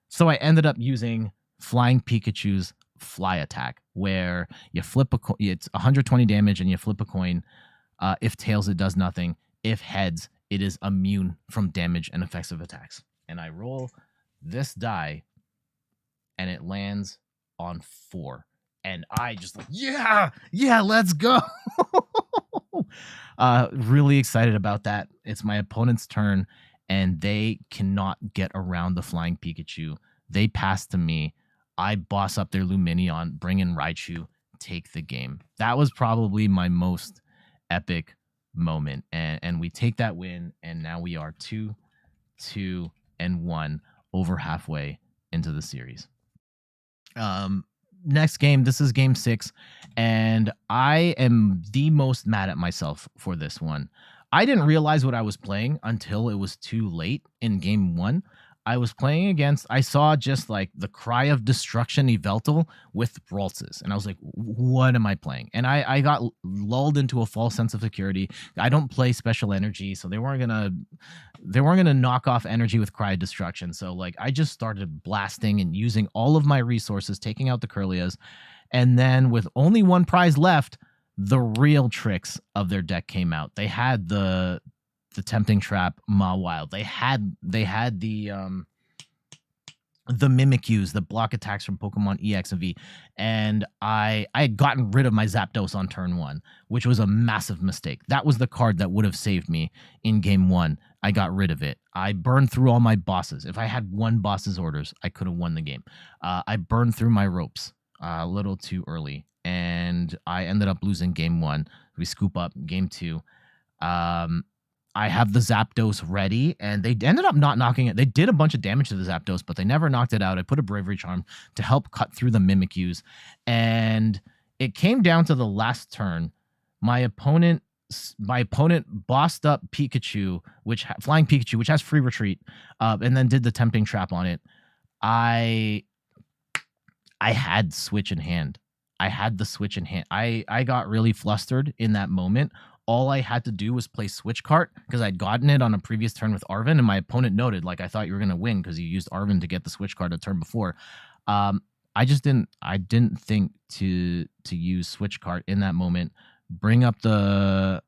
So I ended up using Flying Pikachu's Fly Attack, where you flip a coin. It's 120 damage, and you flip a coin. If tails, it does nothing. If heads, it is immune from damage and effects of attacks. And I roll this die, and it lands on 4. And I just like, yeah, let's go. Really excited about that. It's my opponent's turn, and they cannot get around the Flying Pikachu. They pass to me. I boss up their Lumineon, bring in Raichu, take the game. That was probably my most epic moment. And we take that win, and now we are 2-2-1 over halfway into the series. Next game, this is game 6, and I am the most mad at myself for this one. I didn't realize what I was playing until it was too late in game 1. I was playing against, I saw just like the Cry of Destruction Yveltal with Ralts's, and I was like, what am I playing? And I got lulled into a false sense of security. I don't play special energy, so they weren't gonna knock off energy with Cry of Destruction. So like I just started blasting and using all of my resources, taking out the Curlias, and then with only 1 prize left, the real tricks of their deck came out. They had the Tempting Trap Mawile. They had the Mimikyus, the block attacks from Pokemon EX and V. And I had gotten rid of my Zapdos on turn 1, which was a massive mistake. That was the card that would have saved me in game 1. I got rid of it. I burned through all my bosses. If I had 1 boss's orders, I could have won the game. I burned through my ropes a little too early, and I ended up losing game 1. We scoop up game 2. I have the Zapdos ready, and they ended up not knocking it. They did a bunch of damage to the Zapdos, but they never knocked it out. I put a Bravery Charm to help cut through the Mimikyus, and it came down to the last turn. My opponent bossed up Pikachu, Flying Pikachu, which has free retreat, and then did the Tempting Trap on it. I had Switch in hand. I had the Switch in hand. I got really flustered in that moment. all I had to do was play Switch Cart because I'd gotten it on a previous turn with Arvin, and my opponent noted, like, I thought you were going to win because you used Arvin to get the Switch Cart a turn before. I just didn't think to use Switch Cart in that moment. Bring up the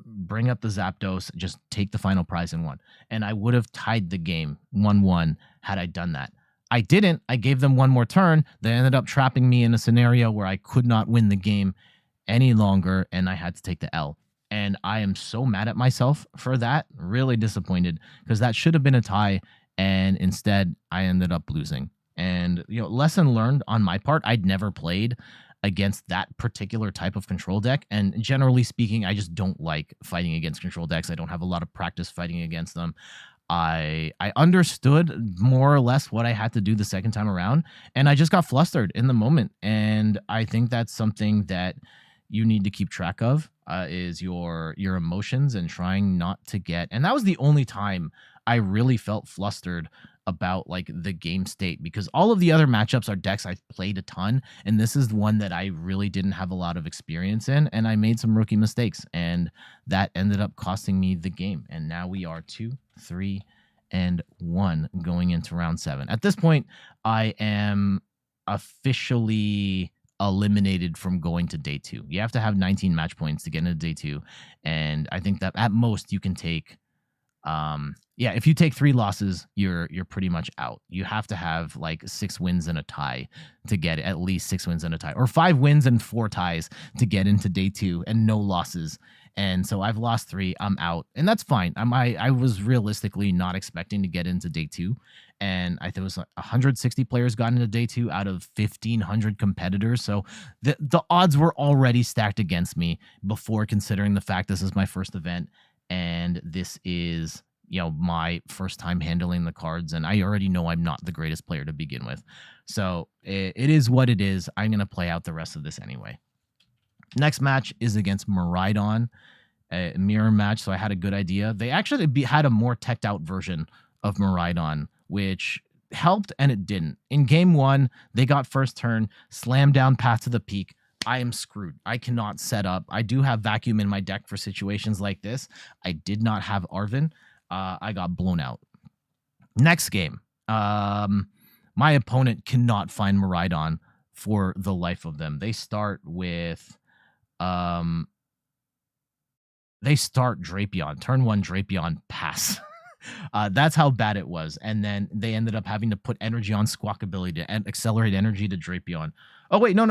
Zapdos, just take the final prize and won. And I would have tied the game 1-1 had I done that. I didn't. I gave them one more turn. They ended up trapping me in a scenario where I could not win the game any longer, and I had to take the L. And I am so mad at myself for that. Really disappointed because that should have been a tie, and instead I ended up losing. And, lesson learned on my part. I'd never played against that particular type of control deck, and generally speaking, I just don't like fighting against control decks. I don't have a lot of practice fighting against them. I understood more or less what I had to do the second time around, and I just got flustered in the moment. And I think that's something that you need to keep track of, is your emotions, and trying not to get. And that was the only time I really felt flustered about like the game state, because all of the other matchups are decks I've played a ton, and this is the one that I really didn't have a lot of experience in, and I made some rookie mistakes, and that ended up costing me the game. And now we are 2-3-1 going into round 7. At this point, I am officially eliminated from going to day 2. You have to have 19 match points to get into day 2, and I think that at most you can take if you take 3 losses, you're pretty much out. You have to have like 6 wins and a tie to get at least 6 wins and a tie, or 5 wins and 4 ties to get into day 2, and no losses. And so I've lost 3. I'm out, and that's fine. I was realistically not expecting to get into day 2, and I think it was like 160 players got into day 2 out of 1,500 competitors. So the odds were already stacked against me before considering the fact this is my first event. And this is, my first time handling the cards, and I already know I'm not the greatest player to begin with. So it is what it is. I'm going to play out the rest of this anyway. Next match is against Miraidon, a mirror match, so I had a good idea. They actually had a more teched out version of Miraidon, which helped and it didn't. In game 1, they got first turn, slam down Path to the Peak. I am screwed. I cannot set up. I do have Vacuum in my deck for situations like this. I did not have Arvin. I got blown out. Next game, my opponent cannot find Miraidon for the life of them. They start with, Drapion. Turn 1, Drapion, pass. That's how bad it was. And then they ended up having to put energy on Squawkability to accelerate energy to Drapion. Oh, wait, no.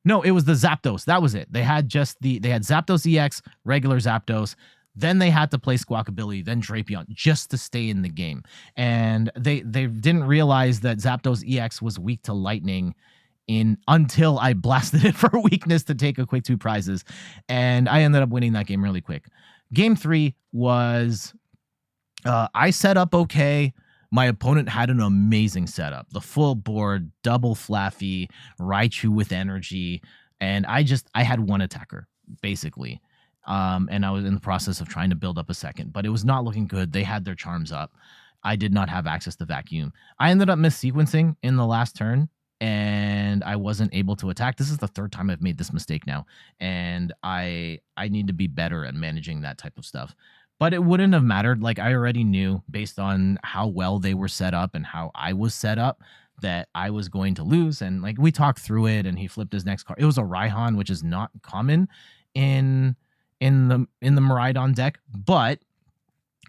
No, it was the Zapdos. That was it. They had Zapdos EX, regular Zapdos. Then they had to play Squawkability, then Drapion, just to stay in the game. And they didn't realize that Zapdos EX was weak to lightning until I blasted it for weakness to take a quick 2 prizes. And I ended up winning that game really quick. Game 3 was, I set up okay. My opponent had an amazing setup. The full board, double Flaffy, Raichu with energy, and I had one attacker, basically. And I was in the process of trying to build up a second, but it was not looking good. They had their charms up. I did not have access to Vacuum. I ended up mis-sequencing in the last turn, and I wasn't able to attack. This is the 3rd time I've made this mistake now, and I need to be better at managing that type of stuff. But it wouldn't have mattered. Like, I already knew, based on how well they were set up and how I was set up, that I was going to lose. And like, we talked through it, and he flipped his next card. It was a Raihan, which is not common in the Miraidon deck, but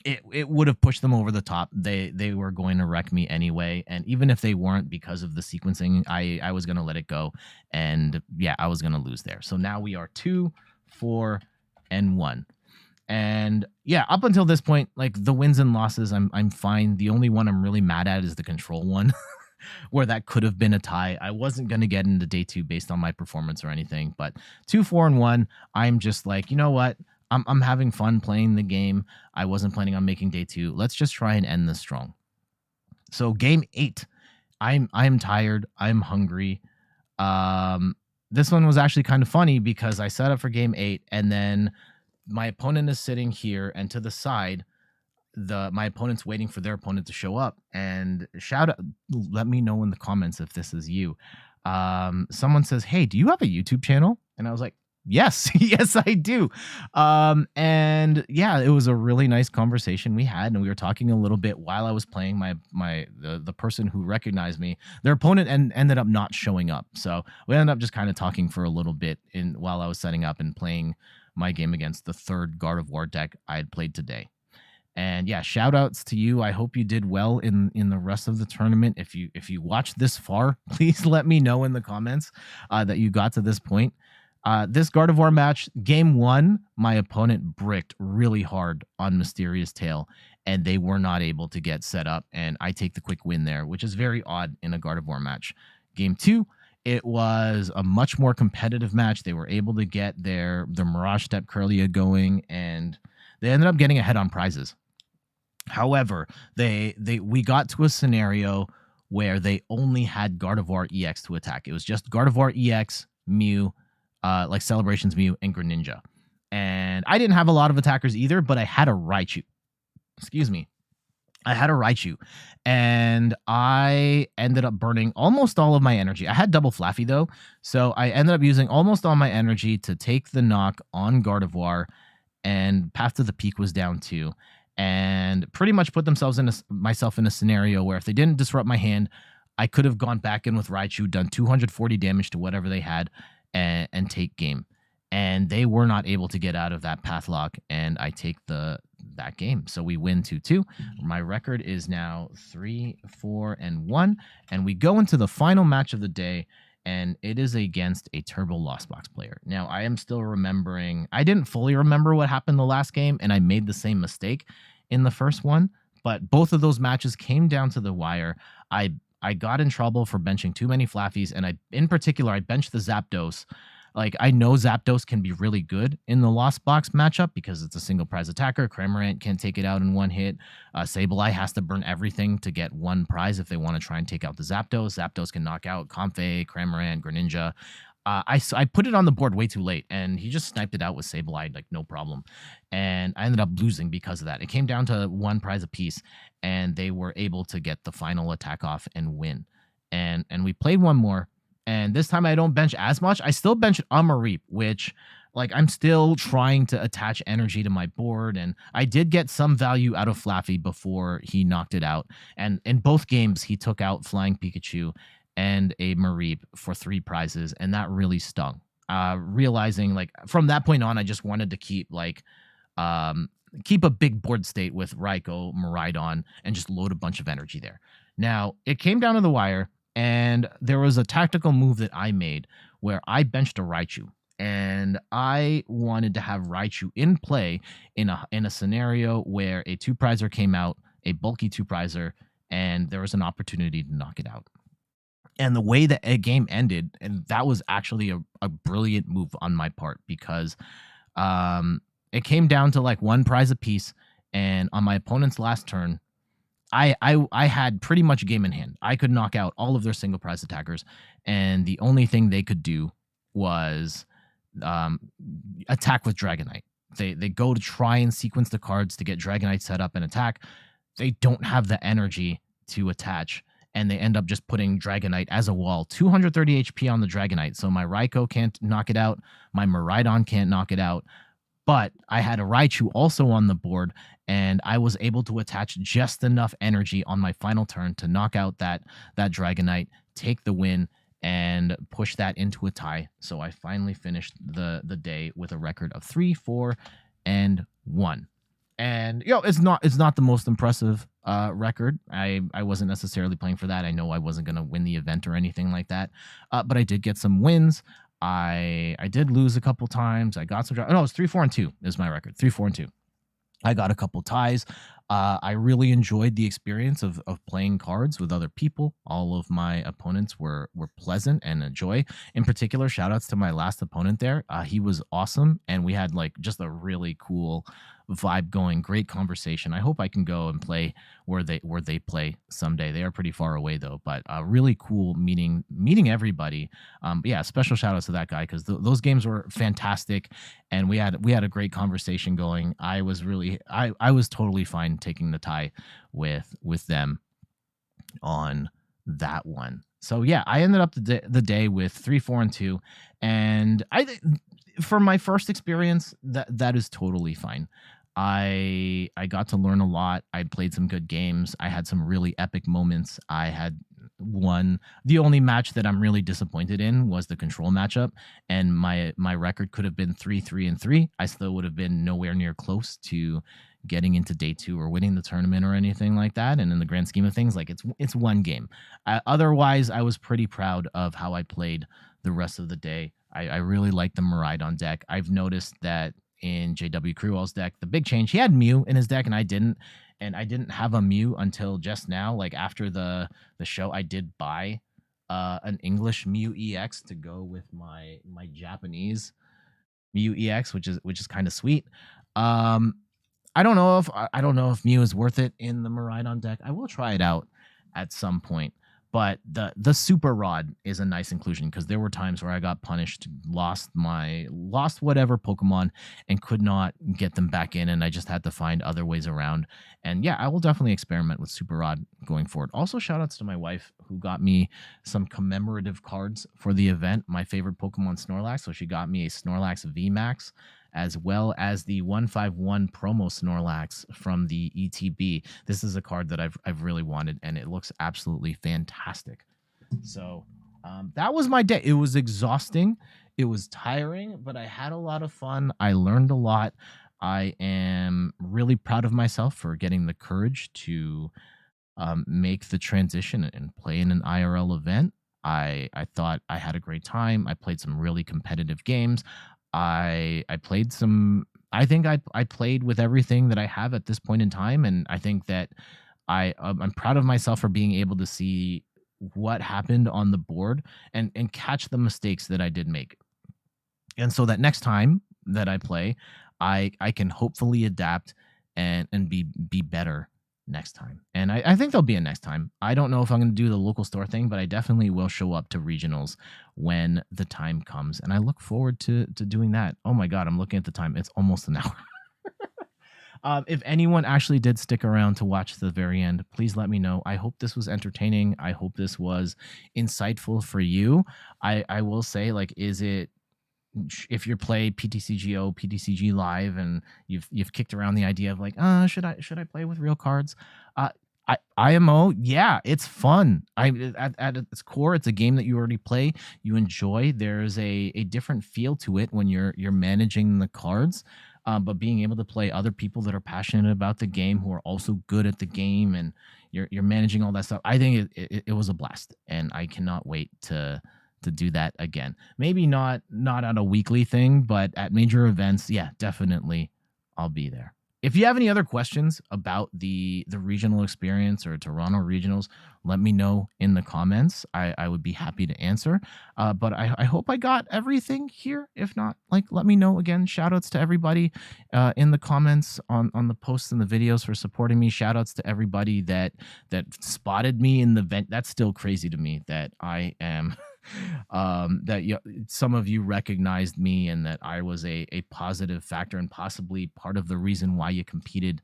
it would have pushed them over the top. They were going to wreck me anyway, and even if they weren't, because of the sequencing, I was going to let it go, and yeah, I was going to lose there. So now we are 2-4-1. And yeah, up until this point, like, the wins and losses, I'm fine. The only one I'm really mad at is the control one, where that could have been a tie. I wasn't going to get into day 2 based on my performance or anything, but 2-4-1, I'm just like, you know what? I'm having fun playing the game. I wasn't planning on making day 2. Let's just try and end this strong. So game 8, I'm tired. I'm hungry. This one was actually kind of funny because I set up for game 8, and then my opponent is sitting here, and to the side, my opponent's waiting for their opponent to show up. And shout out, let me know in the comments if this is you. Someone says, "Hey, do you have a YouTube channel?" And I was like, Yes, yes, I do. And yeah, it was a really nice conversation we had, and we were talking a little bit while I was playing. The person who recognized me, their opponent, ended up not showing up, so we ended up just kind of talking for a little bit in while I was setting up and playing my game against the third God of War deck I had played today. And yeah, shout outs to you. I hope you did well in the rest of the tournament. If you watched this far, please let me know in the comments that you got to this point. This God of War match, game one, my opponent bricked really hard on Mysterious Tale, and they were not able to get set up. And I take the quick win there, which is very odd in a God of War match. Game two, it was a much more competitive match. They were able to get their Mirage Step Curlia going, and they ended up getting ahead on prizes. However, we got to a scenario where they only had Gardevoir EX to attack. It was just Gardevoir EX, Mew, like Celebrations Mew, and Greninja. And I didn't have a lot of attackers either, but I had a Raichu. Excuse me. I had a Raichu, and I ended up burning almost all of my energy. I had double Flaffy, though, so I ended up using almost all my energy to take the knock on Gardevoir, and Path to the Peak was down too, and pretty much put myself in a scenario where if they didn't disrupt my hand, I could have gone back in with Raichu, done 240 damage to whatever they had, and take game. And they were not able to get out of that path lock, and I take that game. So we win 2-2. My record is now 3-4-1, and we go into the final match of the day, and it is against a Turbo Lost Box player. Now, I am still remembering. I didn't fully remember what happened the last game, and I made the same mistake in the first one, but both of those matches came down to the wire. I got in trouble for benching too many Flaffies, and in particular, I benched the Zapdos. Like, I know Zapdos can be really good in the Lost Box matchup because it's a single prize attacker. Cramorant can't take it out in one hit. Sableye has to burn everything to get one prize if they want to try and take out the Zapdos. Zapdos can knock out Comfey, Cramorant, Greninja. I put it on the board way too late, and he just sniped it out with Sableye, like, no problem. And I ended up losing because of that. It came down to one prize apiece, and they were able to get the final attack off and win. And we played one more, and this time I don't bench as much. I still bench Amareep, which, like, I'm still trying to attach energy to my board, and I did get some value out of Flaffy before he knocked it out. And in both games, he took out Flying Pikachu and a Mareep for 3 prizes, and that really stung. Realizing, like, from that point on, I just wanted to keep a big board state with Raikou, Miraidon, and just load a bunch of energy there. Now, it came down to the wire, and there was a tactical move that I made where I benched a Raichu, and I wanted to have Raichu in play in a scenario where a 2-prizer came out, a bulky 2-prizer, and there was an opportunity to knock it out. And the way that a game ended, and that was actually a brilliant move on my part, because it came down to like 1 prize apiece, and on my opponent's last turn, I had pretty much game in hand. I could knock out all of their single prize attackers, and the only thing they could do was attack with Dragonite. They go to try and sequence the cards to get Dragonite set up and attack. They don't have the energy to attach, and they end up just putting Dragonite as a wall. 230 HP on the Dragonite, so my Raikou can't knock it out, my Miraidon can't knock it out, but I had a Raichu also on the board, and I was able to attach just enough energy on my final turn to knock out that Dragonite, take the win, and push that into a tie. So I finally finished the day with a record of 3-4-1. And it's not the most impressive record. I wasn't necessarily playing for that. I know I wasn't going to win the event or anything like that, but I did get some wins. I did lose a couple times. I got some. No, it's 3-4-2 is my record. 3-4-2. I got a couple ties. I really enjoyed the experience of playing cards with other people. All of my opponents were pleasant and a joy. In particular, shout outs to my last opponent there. He was awesome, and we had like just a really cool vibe going. Great conversation. I hope I can go and play where they play someday. They are pretty far away though, but really cool meeting everybody. Yeah, special shout outs to that guy, because those games were fantastic, and we had a great conversation going. I was totally fine taking the tie with them on that one. So yeah, I ended up the day with 3-4-2, and For my first experience, that is totally fine. I got to learn a lot. I played some good games. I had some really epic moments. I had one. The only match that I'm really disappointed in was the control matchup, and my record could have been 3-3-3. I still would have been nowhere near close to getting into day 2 or winning the tournament or anything like that. And in the grand scheme of things, like it's one game. Otherwise, I was pretty proud of how I played the rest of the day. I really like the Miraidon deck. I've noticed that in JW Crewell's deck, the big change, he had Mew in his deck and I didn't. And I didn't have a Mew until just now. Like after the show, I did buy an English Mew EX to go with my Japanese Mew EX, which is kind of sweet. I don't know if Mew is worth it in the Miraidon deck. I will try it out at some point. But the super rod is a nice inclusion because there were times where I got punished, lost whatever Pokemon and could not get them back in, and I just had to find other ways around. And yeah, I will definitely experiment with super rod going forward. Also, shout outs to my wife who got me some commemorative cards for the event. My favorite Pokemon Snorlax, so she got me a Snorlax VMAX, as well as the 151 promo Snorlax from the ETB. This is a card that I've really wanted, and it looks absolutely fantastic. So that was my day. It was exhausting. It was tiring, but I had a lot of fun. I learned a lot. I am really proud of myself for getting the courage to make the transition and play in an IRL event. I thought I had a great time. I played some really competitive games. I played some. I think I played with everything that I have at this point in time, and I think that I'm proud of myself for being able to see what happened on the board and catch the mistakes that I did make, and so that next time that I play, I can hopefully adapt and be better next time. And I think there'll be a next time. I don't know if I'm going to do the local store thing, but I definitely will show up to regionals when the time comes. And I look forward to doing that. Oh my God, I'm looking at the time. It's almost an hour. If anyone actually did stick around to watch the very end, please let me know. I hope this was entertaining. I hope this was insightful for you. I will say, like, if you play PTCGO, PTCG Live, and you've kicked around the idea of like, should I play with real cards? IMO, yeah, it's fun. At its core, it's a game that you already play, you enjoy. There's a different feel to it when you're managing the cards, but being able to play other people that are passionate about the game who are also good at the game, and you're managing all that stuff. I think it was a blast, and I cannot wait to do that again. Maybe not on a weekly thing, but at major events, yeah, definitely I'll be there. If you have any other questions about the regional experience or Toronto regionals, let me know in the comments. I would be happy to answer. But I hope I got everything here. If not, like, let me know. Again, shout outs to everybody in the comments on the posts and the videos for supporting me. Shout outs to everybody that spotted me in the event. That's still crazy to me that I am that some of you recognized me and that I was a positive factor and possibly part of the reason why you competed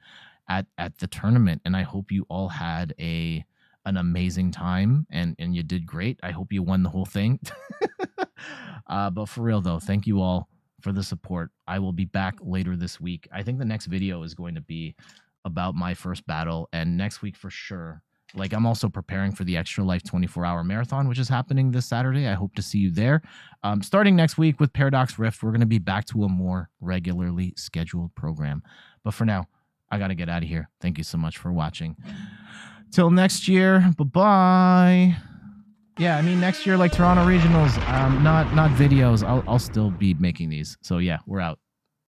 at the tournament. And I hope you all had an amazing time and you did great. I hope you won the whole thing. But for real though, thank you all for the support. I will be back later this week. I think the next video is going to be about my first battle, and next week for sure. Like, I'm also preparing for the Extra Life 24-hour marathon, which is happening this Saturday. I hope to see you there. Starting next week with Paradox Rift, we're going to be back to a more regularly scheduled program. But for now, I got to get out of here. Thank you so much for watching. Till next year, bye-bye. Yeah, I mean, next year, like Toronto Regionals, not videos. I'll still be making these. So yeah, we're out.